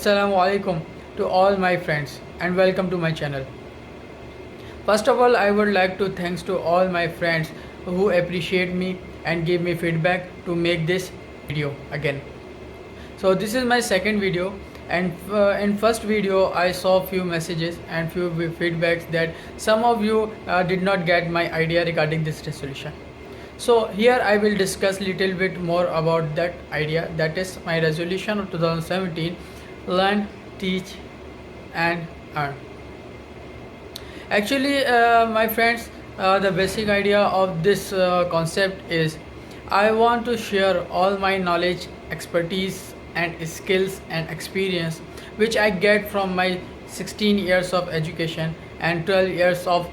Assalamu alaikum to all my friends and welcome to my channel. First of all, I would like to thanks to all my friends who appreciate me and give me feedback to make this video again. So this is my second video, and in first video I saw few messages and few feedbacks that some of you did not get my idea regarding this resolution. So here I will discuss little bit more about that idea, that is my resolution of 2017: learn, teach and earn. Actually, my friends, the basic idea of this concept is I want to share all my knowledge, expertise and skills and experience which I get from my 16 years of education and 12 years of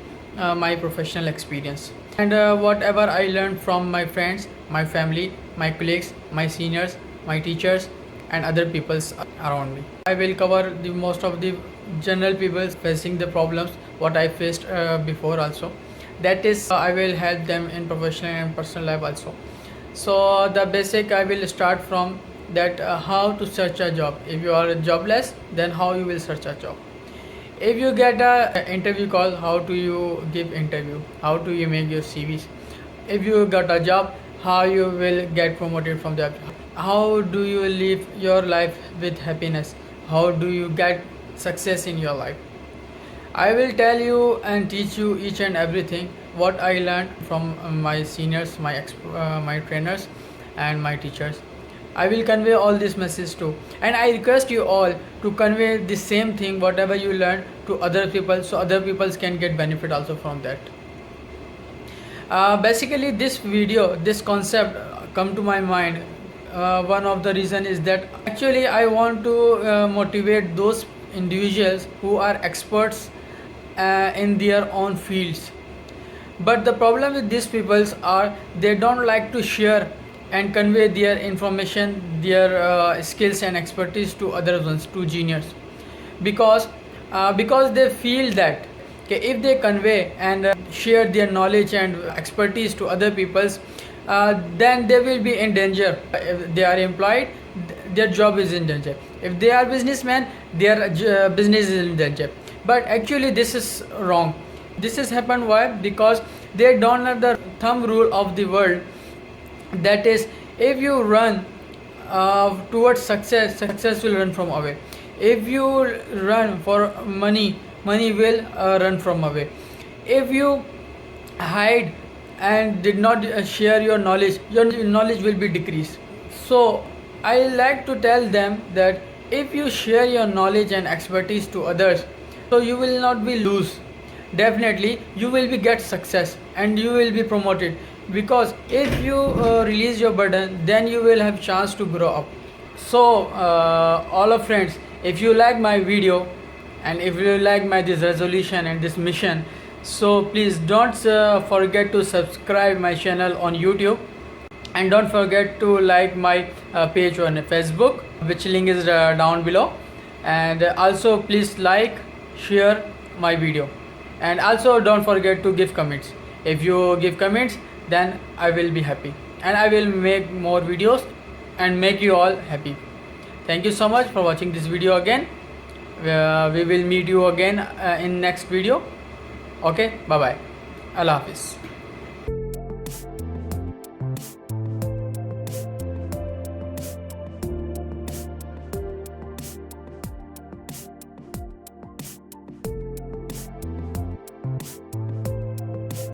my professional experience, and whatever I learned from my friends, my family, my colleagues, my seniors, my teachers and other peoples around me. I will cover the most of the general people facing the problems what I faced before also. That is, I will help them in professional and personal life also. So the basic I will start from that, how to search a job. If you are jobless, then how you will search a job. If you get a interview call, how do you give interview, how do you make your CVs. If you got a job, how you will get promoted from that. How do you live your life with happiness, how do you get success in your life. I will tell you and teach you each and everything what I learned from my seniors, my trainers and my teachers. I will convey all this message too, and I request you all to convey the same thing whatever you learn to other people, so other people can get benefit also from that. Basically this video, this concept come to my mind. One of the reason is that actually I want to motivate those individuals who are experts in their own fields, but the problem with these peoples are they don't like to share and convey their information, their skills and expertise to other ones, to juniors, because they feel that okay, if they convey and share their knowledge and expertise to other peoples, then they will be in danger. If they are employed, their job is in danger. If they are businessmen, their business is in danger. But actually this is wrong. This has happened why? Because they don't have the thumb rule of the world, that is, if you run towards success, success will run from away. If you run for money, money will run from away. If you hide and did not share your knowledge will be decreased. So I like to tell them that if you share your knowledge and expertise to others, so you will not be lose. Definitely you will be get success and you will be promoted, because if you release your burden, then you will have chance to grow up. So all of friends, if you like my video and if you like my this resolution and this mission, so please don't forget to subscribe my channel on YouTube, and don't forget to like my page on Facebook, which link is down below, and also please like, share my video, and also don't forget to give comments. If you give comments, then I will be happy and I will make more videos and make you all happy. Thank you so much for watching this video again. We will meet you again in next video. Okay, bye bye. Allah Hafiz.